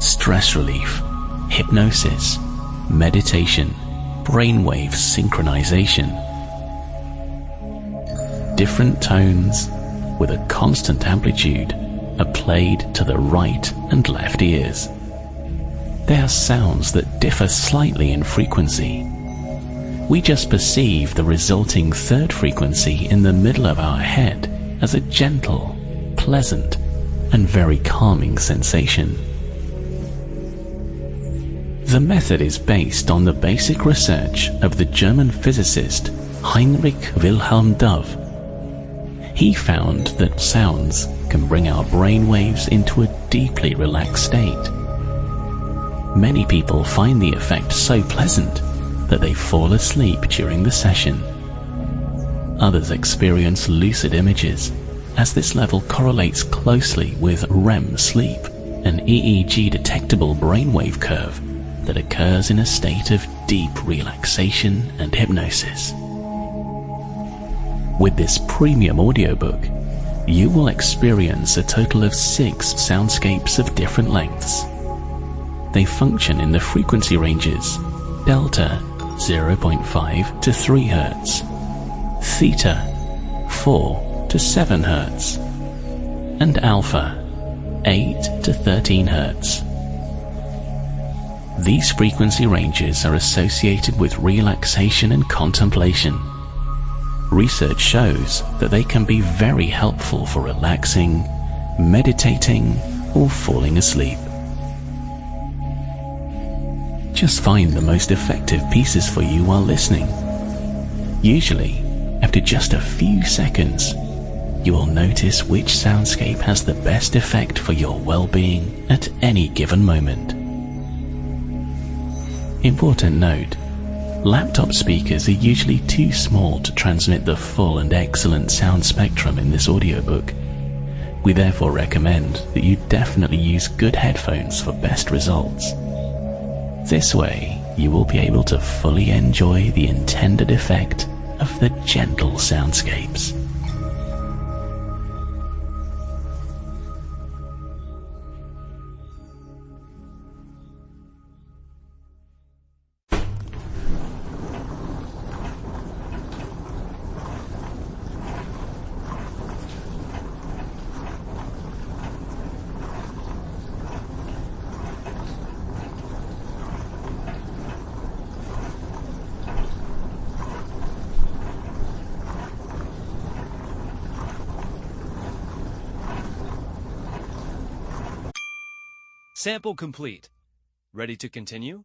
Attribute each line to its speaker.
Speaker 1: stress relief, hypnosis, meditation, brainwave synchronization. Different tones with a constant amplitude are played to the right and left ears. They are sounds that differ slightly in frequency. We just perceive the resulting third frequency in the middle of our head as a gentle, pleasant, and very calming sensation. The method is based on the basic research of the German physicist Heinrich Wilhelm Dove. He found that sounds can bring our brain waves into a deeply relaxed state. Many people find the effect so pleasant that they fall asleep during the session. Others experience lucid images, as this level correlates closely with REM sleep, an EEG detectable brainwave curve that occurs in a state of deep relaxation and hypnosis. With this premium audiobook, you will experience a total of 6 soundscapes of different lengths. They function in the frequency ranges delta 0.5 to 3 Hz, theta 4 to 7 Hz, and alpha 8 to 13 Hz. These frequency ranges are associated with relaxation and contemplation. Research shows that they can be very helpful for relaxing, meditating, or falling asleep. Just find the most effective pieces for you while listening. Usually, after just a few seconds, you will notice which soundscape has the best effect for your well-being at any given moment. Important note: laptop speakers are usually too small to transmit the full and excellent sound spectrum in this audiobook. We therefore recommend that you definitely use good headphones for best results. This way, you will be able to fully enjoy the intended effect of the gentle soundscapes.
Speaker 2: Sample complete. Ready to continue?